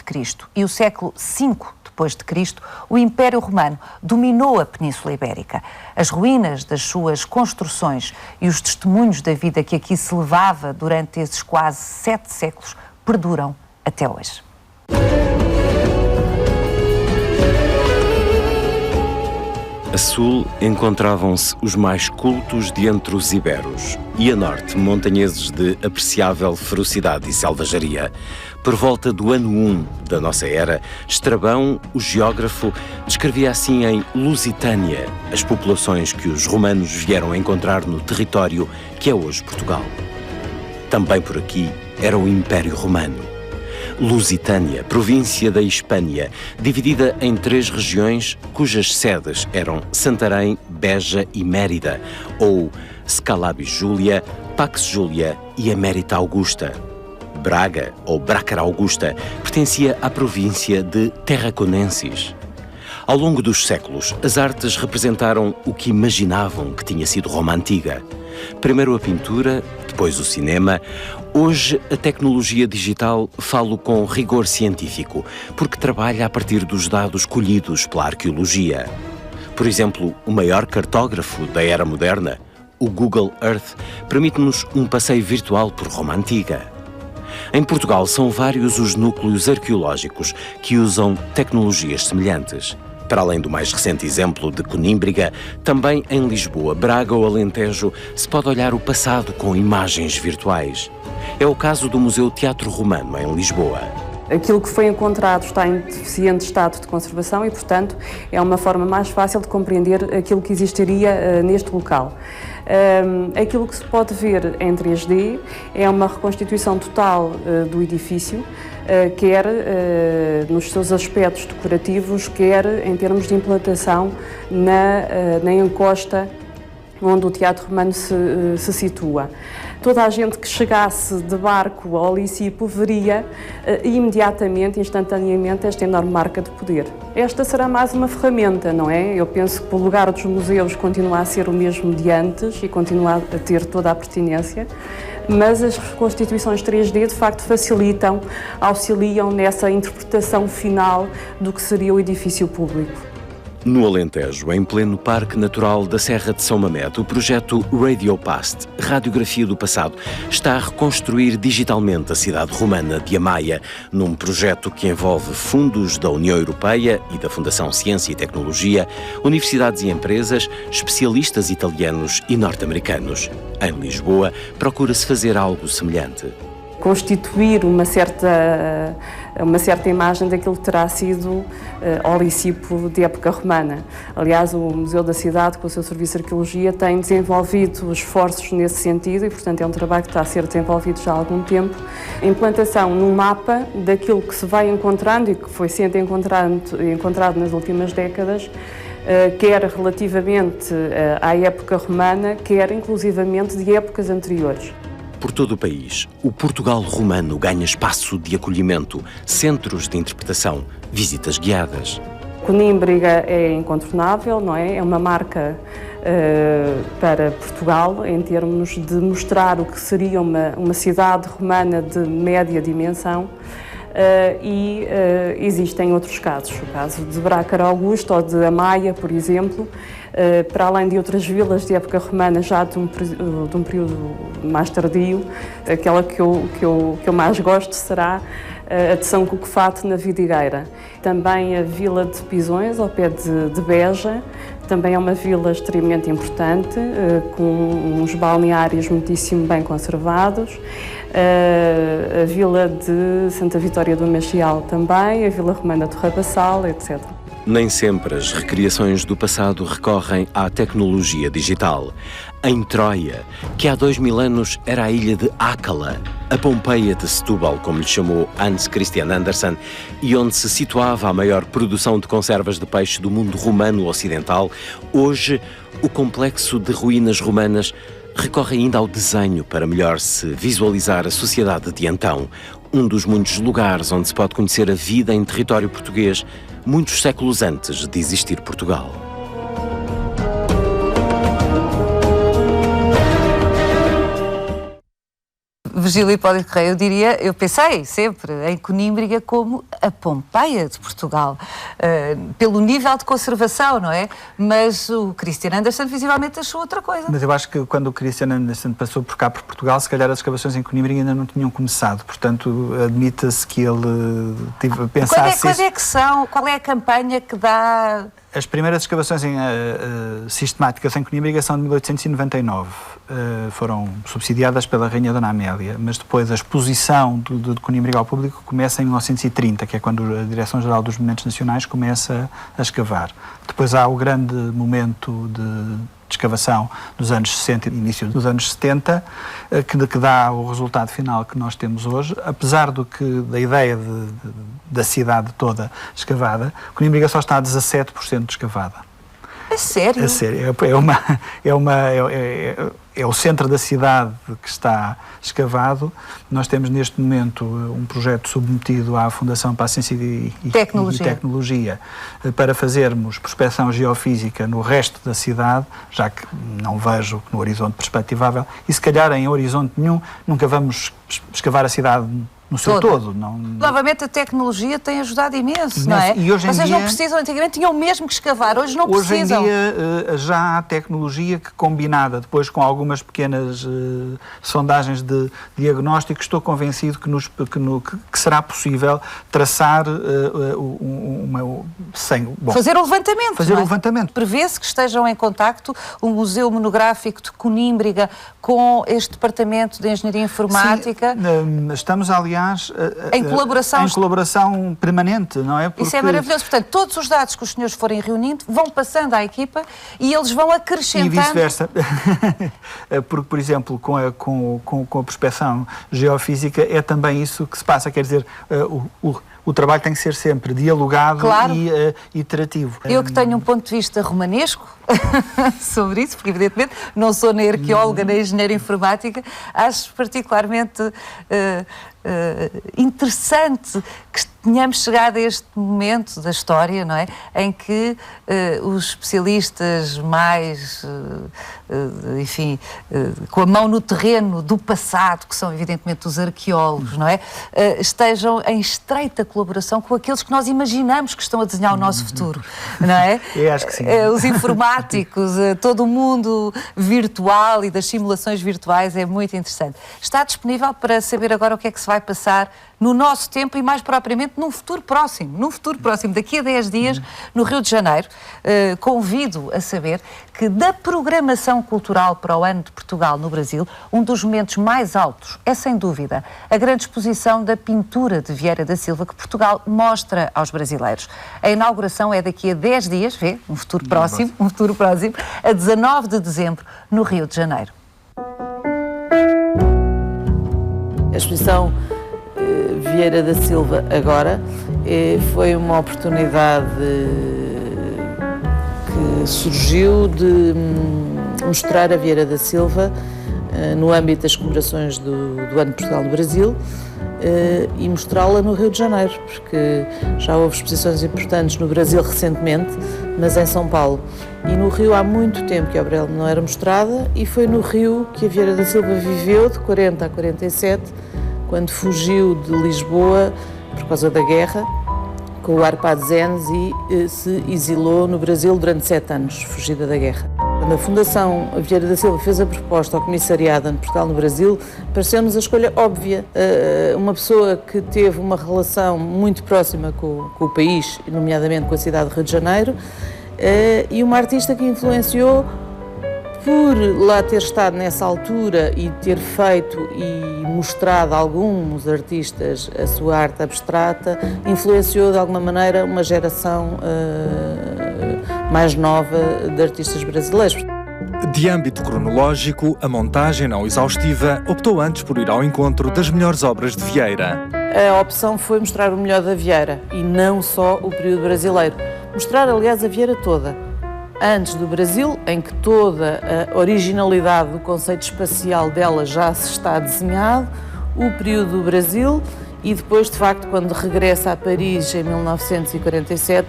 A: e o século V depois de Cristo, o Império Romano dominou a Península Ibérica. As ruínas das suas construções e os testemunhos da vida que aqui se levava durante esses quase 7 séculos perduram até hoje.
F: A sul encontravam-se os mais cultos de entre os iberos e a norte montanheses de apreciável ferocidade e selvageria. Por volta do ano 1 da nossa era, Estrabão, o geógrafo, descrevia assim em Lusitânia as populações que os romanos vieram encontrar no território que é hoje Portugal. Também por aqui era o Império Romano. Lusitânia, província da Hispânia, dividida em 3 regiões cujas sedes eram Santarém, Beja e Mérida, ou Scalabi Júlia, Pax Júlia e Emérita Augusta. Braga, ou Brácara Augusta, pertencia à província de Tarraconensis. Ao longo dos séculos, as artes representaram o que imaginavam que tinha sido Roma Antiga. Primeiro a pintura, depois o cinema. Hoje, a tecnologia digital fala com rigor científico, porque trabalha a partir dos dados colhidos pela arqueologia. Por exemplo, o maior cartógrafo da era moderna, o Google Earth, permite-nos um passeio virtual por Roma Antiga. Em Portugal, são vários os núcleos arqueológicos que usam tecnologias semelhantes. Para além do mais recente exemplo de Conímbriga, também em Lisboa, Braga ou Alentejo se pode olhar o passado com imagens virtuais. É o caso do Museu Teatro Romano, em Lisboa.
H: Aquilo que foi encontrado está em deficiente estado de conservação e, portanto, é uma forma mais fácil de compreender aquilo que existiria neste local. Aquilo que se pode ver em 3D é uma reconstituição total do edifício, quer nos seus aspectos decorativos, quer em termos de implantação na encosta onde o Teatro Romano se situa. Toda a gente que chegasse de barco ao Licipo veria imediatamente, instantaneamente, esta enorme marca de poder. Esta será mais uma ferramenta, não é? Eu penso que o lugar dos museus continua a ser o mesmo de antes e continua a ter toda a pertinência, mas as reconstituições 3D de facto facilitam, auxiliam nessa interpretação final do que seria o edifício público.
F: No Alentejo, em pleno Parque Natural da Serra de São Mamede, o projeto Radiopast, Radiografia do Passado, está a reconstruir digitalmente a cidade romana de Amaia, num projeto que envolve fundos da União Europeia e da Fundação Ciência e Tecnologia, universidades e empresas, especialistas italianos e norte-americanos. Em Lisboa, procura-se fazer algo semelhante.
H: Constituir uma certa imagem daquilo que terá sido ao Licipo de época romana. Aliás, o Museu da Cidade, com o seu Serviço de Arqueologia, tem desenvolvido esforços nesse sentido e, portanto, é um trabalho que está a ser desenvolvido já há algum tempo. A implantação num mapa daquilo que se vai encontrando e que foi sendo encontrado nas últimas décadas, quer relativamente à época romana, quer inclusivamente de épocas anteriores.
F: Por todo o país, o Portugal romano ganha espaço de acolhimento, centros de interpretação, visitas guiadas.
H: Conímbriga é incontornável, não é? É uma marca para Portugal em termos de mostrar o que seria uma cidade romana de média dimensão. Existem outros casos, o caso de Brácara Augusta ou de Amaia, por exemplo, para além de outras vilas de época romana já de um período mais tardio. Aquela que eu mais gosto será a de São Cucufate, na Vidigueira. Também a vila de Pisões, ao pé de Beja, também é uma vila extremamente importante, com uns balneários muitíssimo bem conservados. A vila de Santa Vitória do Machial também, a Vila Romana do Rabassal, etc.
F: Nem sempre as recriações do passado recorrem à tecnologia digital. Em Troia, que há 2000 anos era a ilha de Ácala, a Pompeia de Setúbal, como lhe chamou Hans Christian Andersen, e onde se situava a maior produção de conservas de peixe do mundo romano ocidental, hoje o complexo de ruínas romanas recorre ainda ao desenho para melhor se visualizar a sociedade de então, um dos muitos lugares onde se pode conhecer a vida em território português, muitos séculos antes de existir Portugal.
A: Virgílio Hipólito Correia, eu pensei sempre em Conímbriga como a Pompeia de Portugal, pelo nível de conservação, não é? Mas o Christian Andersen visivelmente achou outra coisa.
D: Mas eu acho que quando o Christian Andersen passou por cá, por Portugal, se calhar as escavações em Conímbriga ainda não tinham começado, portanto admita-se que ele pensasse...
A: Quando é que são? Qual é a campanha que dá...
D: As primeiras escavações sistemáticas em Conímbriga são de 1899. Foram subsidiadas pela Rainha Dona Amélia, mas depois a exposição de Conímbriga ao público começa em 1930, que é quando a Direção-Geral dos Monumentos Nacionais começa a escavar. Depois há o grande momento escavação dos anos 60 e início dos anos 70, que dá o resultado final que nós temos hoje. Apesar da ideia da cidade toda escavada, Conímbriga só está a 17% escavada.
A: É sério?
D: É sério. É o centro da cidade que está escavado. Nós temos neste momento um projeto submetido à Fundação para a Ciência e Tecnologia para fazermos prospecção geofísica no resto da cidade, já que não vejo no horizonte perspectivável, e se calhar em horizonte nenhum nunca vamos escavar a cidade no seu todo.
A: Novamente, a tecnologia tem ajudado imenso, não é?
D: E hoje em
A: Vocês
D: dia,
A: não precisam, antigamente tinham mesmo que escavar, hoje não precisam.
D: Hoje em dia já há tecnologia que, combinada depois com algumas pequenas sondagens de diagnóstico, estou convencido que será possível traçar
A: fazer o levantamento.
D: Fazer o levantamento.
A: Prevê-se que estejam em contacto o Museu Monográfico de Conímbriga com este Departamento de Engenharia Informática.
D: Sim, estamos, aliás,
A: em
D: colaboração permanente, não é?
A: Isso é maravilhoso. Portanto, todos os dados que os senhores forem reunindo vão passando à equipa e eles vão acrescentando.
D: E vice-versa. Porque, por exemplo, com a prospecção geofísica é também isso que se passa. Quer dizer, o trabalho tem que ser sempre dialogado, claro, e iterativo.
A: Eu que tenho um ponto de vista romanesco sobre isso, porque evidentemente não sou nem arqueóloga nem engenheira informática, acho particularmente interessante que tenhamos chegado a este momento da história, não é? Em que os especialistas mais, com a mão no terreno do passado, que são evidentemente os arqueólogos, não é? Estejam em estreita colaboração com aqueles que nós imaginamos que estão a desenhar o nosso futuro, não é?
D: Eu acho que sim.
A: Os informáticos, todo o mundo virtual e das simulações virtuais é muito interessante. Está disponível para saber agora o que é que se vai passar no nosso tempo e, mais propriamente, num futuro próximo, daqui a 10 dias, no Rio de Janeiro. Convido a saber que da programação cultural para o Ano de Portugal no Brasil, um dos momentos mais altos é, sem dúvida, a grande exposição da pintura de Vieira da Silva que Portugal mostra aos brasileiros. A inauguração é daqui a 10 dias, um futuro próximo, a 19 de dezembro, no Rio de Janeiro.
I: A exposição Vieira da Silva agora foi uma oportunidade que surgiu de mostrar a Vieira da Silva no âmbito das comemorações do Ano de Portugal no Brasil e mostrá-la no Rio de Janeiro, porque já houve exposições importantes no Brasil recentemente, mas em São Paulo. E no Rio há muito tempo que a obra não era mostrada e foi no Rio que a Vieira da Silva viveu, de 40 a 47, quando fugiu de Lisboa por causa da guerra, com o Arpad Zenz e se exilou no Brasil durante 7 anos, fugida da guerra. Quando a Fundação Vieira da Silva fez a proposta ao Comissariado de Portugal no Brasil, pareceu-nos a escolha óbvia. Uma pessoa que teve uma relação muito próxima com o país, nomeadamente com a cidade de Rio de Janeiro, e uma artista que influenciou por lá ter estado nessa altura e ter feito e mostrado a alguns artistas a sua arte abstrata, influenciou de alguma maneira uma geração mais nova de artistas brasileiros.
B: De âmbito cronológico, a montagem não exaustiva optou antes por ir ao encontro das melhores obras de Vieira.
I: A opção foi mostrar o melhor da Vieira e não só o período brasileiro. Mostrar, aliás, a Vieira toda. Antes do Brasil, em que toda a originalidade do conceito espacial dela já se está desenhado, o período do Brasil e depois, de facto, quando regressa a Paris em 1947,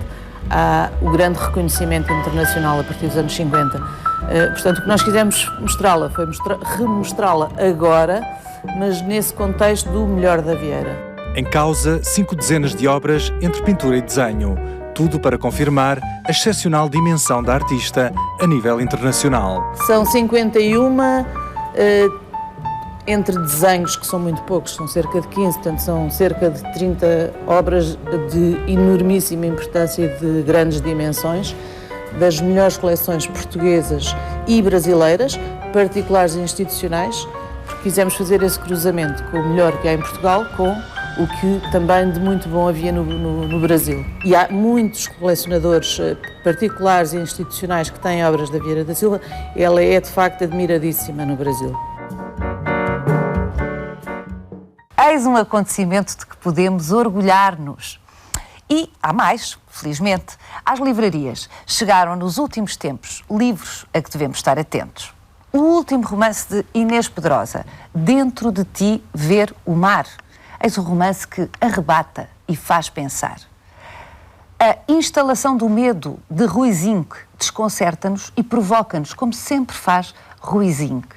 I: há o grande reconhecimento internacional a partir dos anos 50. Portanto, o que nós quisemos mostrá-la foi remostrá-la agora, mas nesse contexto do melhor da Vieira.
B: Em causa, 5 dezenas de obras entre pintura e desenho. Tudo para confirmar a excepcional dimensão da artista a nível internacional.
I: São 51 entre desenhos, que são muito poucos, são cerca de 15, portanto são cerca de 30 obras de enormíssima importância e de grandes dimensões, das melhores coleções portuguesas e brasileiras, particulares e institucionais, porque quisemos fazer esse cruzamento com o melhor que há em Portugal com o que também de muito bom havia no Brasil. E há muitos colecionadores particulares e institucionais que têm obras da Vieira da Silva. Ela é, de facto, admiradíssima no Brasil.
A: Eis um acontecimento de que podemos orgulhar-nos. E há mais, felizmente. Às livrarias chegaram nos últimos tempos livros a que devemos estar atentos. O último romance de Inês Pedrosa, Dentro de Ti Ver o Mar. Eis um romance que arrebata e faz pensar. A Instalação do Medo, de Rui Zinck, desconcerta-nos e provoca-nos, como sempre faz Rui Zinck.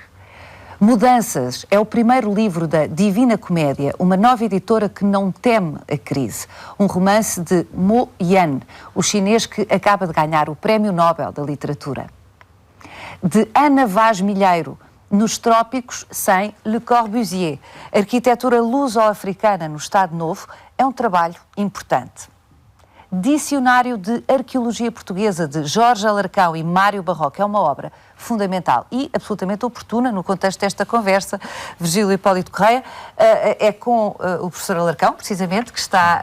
A: Mudanças é o primeiro livro da Divina Comédia, uma nova editora que não teme a crise. Um romance de Mo Yan, o chinês que acaba de ganhar o Prémio Nobel da Literatura. De Ana Vaz Milheiro, Nos Trópicos, sem Le Corbusier. Arquitetura luso-africana no Estado Novo é um trabalho importante. Dicionário de Arqueologia Portuguesa, de Jorge Alarcão e Mário Barroco, é uma obra fundamental e absolutamente oportuna no contexto desta conversa. Virgílio Hipólito Correia, é com o professor Alarcão, precisamente, que está...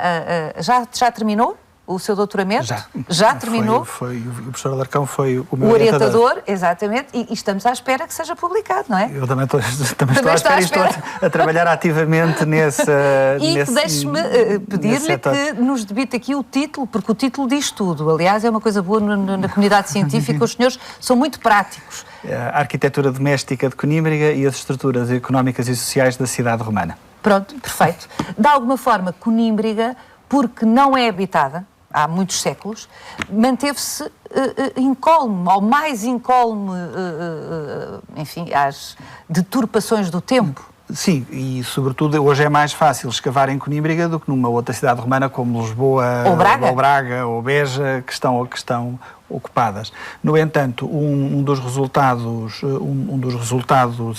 A: Já terminou o seu doutoramento? Já terminou?
D: O professor Alarcão foi o meu
A: orientador. Exatamente, e estamos à espera que seja publicado, não é?
D: Eu também estou à espera e estou a trabalhar ativamente nesse...
A: E deixe-me pedir-lhe que nos debite aqui o título, porque o título diz tudo. Aliás, é uma coisa boa na comunidade científica, os senhores são muito práticos.
D: A arquitetura doméstica de Conímbriga e as estruturas económicas e sociais da cidade romana.
A: Pronto, perfeito. De alguma forma, Conímbriga, porque não é habitada há muitos séculos, manteve-se incólume, ou mais incólume, enfim, às deturpações do tempo.
D: Sim, e sobretudo hoje é mais fácil escavar em Conímbriga do que numa outra cidade romana como Lisboa, ou Braga, ou Beja, que estão ocupadas. No entanto, um dos resultados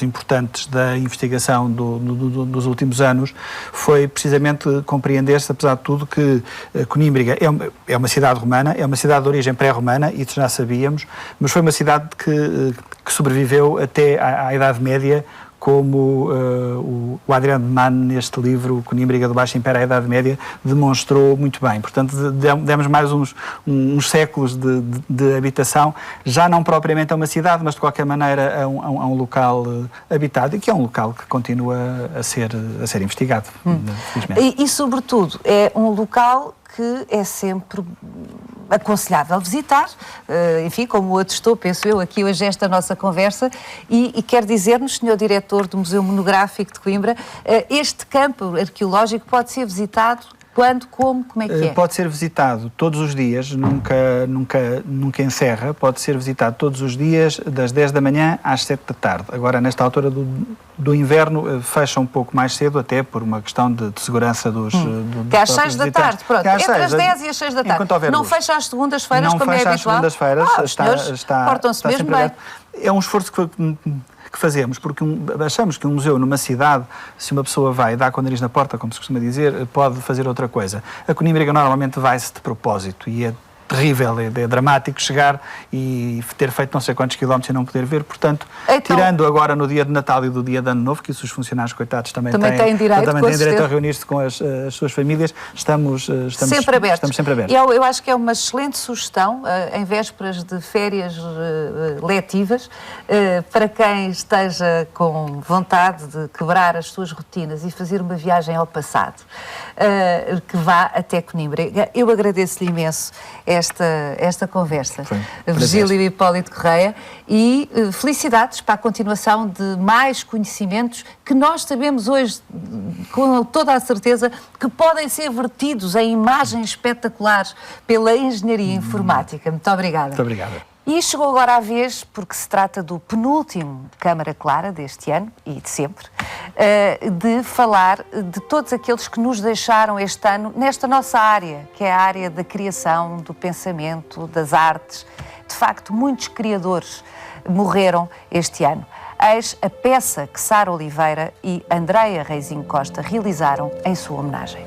D: importantes da investigação dos últimos anos foi precisamente compreender-se, apesar de tudo, que Conímbriga é uma cidade romana, é uma cidade de origem pré-romana, isso já sabíamos, mas foi uma cidade que sobreviveu até à Idade Média, como o Adriano de Man, neste livro, Conímbriga do Baixo Império à Idade Média, demonstrou muito bem. Portanto, demos mais uns séculos de habitação, já não propriamente a uma cidade, mas de qualquer maneira a um local habitado, e que é um local que continua a ser investigado, felizmente.
A: E, sobretudo, é um local que é sempre aconselhável visitar, enfim, como atestou, penso eu, aqui hoje esta nossa conversa, e quer dizer-nos, Sr. Diretor do Museu Monográfico de Coimbra, este campo arqueológico pode ser visitado quando, como é que é?
D: Pode ser visitado todos os dias, nunca encerra, pode ser visitado todos os dias, das 10 da manhã às 7 da tarde. Agora, nesta altura do inverno, fecha um pouco mais cedo, até por uma questão de segurança dos
A: que às 6 da tarde, pronto, entre as 10 e as 6 da tarde. Não fecha às segundas-feiras, como é habitual?
D: Não fecha às segundas-feiras,
A: portam-se mesmo bem.
D: É um esforço que fazemos, porque achamos que um museu numa cidade, se uma pessoa vai e dá com o nariz na porta, como se costuma dizer, pode fazer outra coisa. A Conímbriga normalmente vai-se de propósito e é terrível, é dramático chegar e ter feito não sei quantos quilómetros e não poder ver, portanto, tirando agora no dia de Natal e do dia de Ano Novo, que os funcionários coitados também têm direito a reunir-se com as suas famílias, estamos sempre abertos.
A: Eu acho que é uma excelente sugestão, em vésperas de férias letivas, para quem esteja com vontade de quebrar as suas rotinas e fazer uma viagem ao passado, que vá até Conímbriga. Eu agradeço-lhe imenso esta conversa, Virgílio Hipólito Correia, e felicidades para a continuação de mais conhecimentos que nós sabemos hoje, com toda a certeza, que podem ser vertidos em imagens espetaculares pela engenharia informática. Muito obrigada.
D: Muito obrigado.
A: E chegou agora a vez, porque se trata do penúltimo Câmara Clara deste ano, e de sempre, de falar de todos aqueles que nos deixaram este ano nesta nossa área, que é a área da criação, do pensamento, das artes. De facto, muitos criadores morreram este ano. Eis a peça que Sara Oliveira e Andreia Reizinho Costa realizaram em sua homenagem.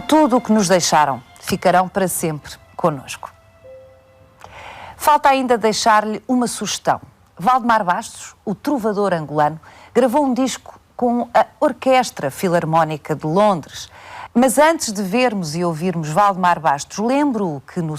A: tudo o que nos deixaram, ficarão para sempre connosco. Falta ainda deixar-lhe uma sugestão. Valdemar Bastos, o trovador angolano, gravou um disco com a Orquestra Filarmónica de Londres. Mas antes de vermos e ouvirmos Valdemar Bastos, lembro que no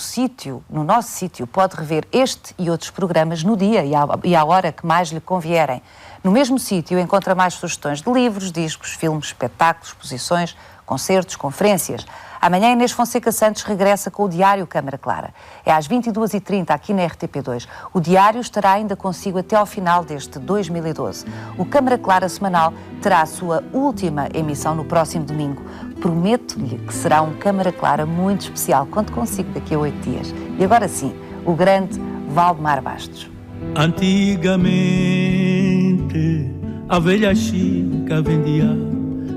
A: nosso sítio, pode rever este e outros programas no dia e à hora que mais lhe convierem. No mesmo sítio encontra mais sugestões de livros, discos, filmes, espetáculos, exposições, concertos, conferências. Amanhã Inês Fonseca Santos regressa com o Diário Câmara Clara. É às 22h30 aqui na RTP2. O Diário estará ainda consigo até ao final deste 2012. O Câmara Clara semanal terá a sua última emissão no próximo domingo. Prometo-lhe que será um Câmara Clara muito especial. Conto consigo daqui a 8 dias. E agora sim, o grande Valdemar Bastos.
J: Antigamente, a velha Chica vendia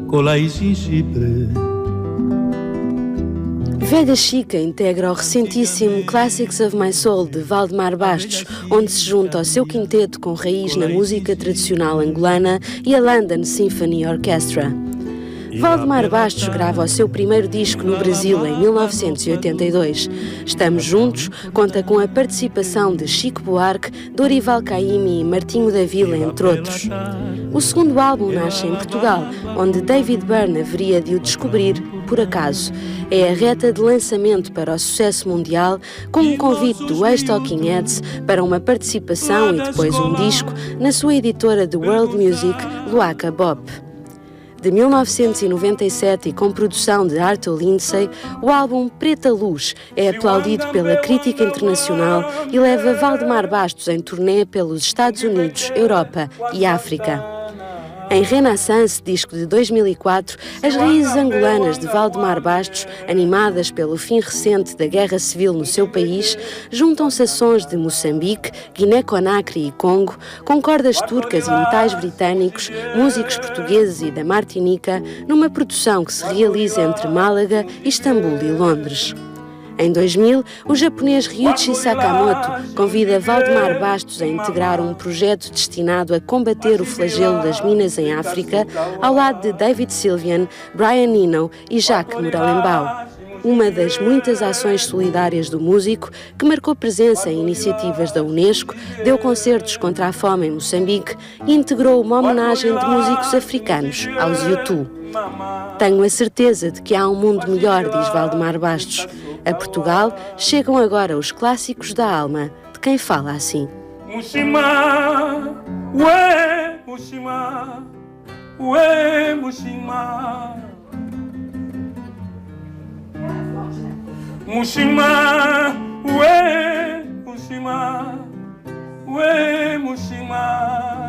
J: cola e gengibre.
K: Velha Chica integra o recentíssimo Classics of My Soul de Valdemar Bastos, onde se junta ao seu quinteto com raiz na música tradicional angolana e a London Symphony Orchestra. Valdemar Bastos grava o seu primeiro disco no Brasil em 1982. Estamos Juntos conta com a participação de Chico Buarque, Dorival Caymmi e Martinho da Vila, entre outros. O segundo álbum nasce em Portugal, onde David Byrne haveria de o descobrir por acaso. É a reta de lançamento para o sucesso mundial, com um convite do ex-Talking Heads para uma participação e depois um disco na sua editora de World Music, Luaca Bop. De 1997 e com produção de Arthur Lindsay, o álbum Preta Luz é aplaudido pela crítica internacional e leva Valdemar Bastos em turnê pelos Estados Unidos, Europa e África. Em Renaissance, disco de 2004, as raízes angolanas de Valdemar Bastos, animadas pelo fim recente da guerra civil no seu país, juntam-se a sons de Moçambique, Guiné-Conakry e Congo, com cordas turcas e metais britânicos, músicos portugueses e da Martinica, numa produção que se realiza entre Málaga, Istambul e Londres. Em 2000, o japonês Ryuichi Sakamoto convida Valdemar Bastos a integrar um projeto destinado a combater o flagelo das minas em África, ao lado de David Sylvian, Brian Eno e Jacques Morelenbaum. Uma das muitas ações solidárias do músico, que marcou presença em iniciativas da Unesco, deu concertos contra a fome em Moçambique e integrou uma homenagem de músicos africanos aos U2. Tenho a certeza de que há um mundo melhor, diz Valdemar Bastos. A Portugal chegam agora os clássicos da alma de quem fala assim.
J: Mushima, ué, Mushima, ué, Mushima. Mushima, ué, Mushima, ué, Mushima.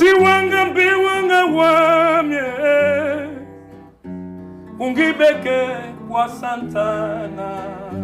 J: Siwanga biwanga wamye ungibeke kwa Santana.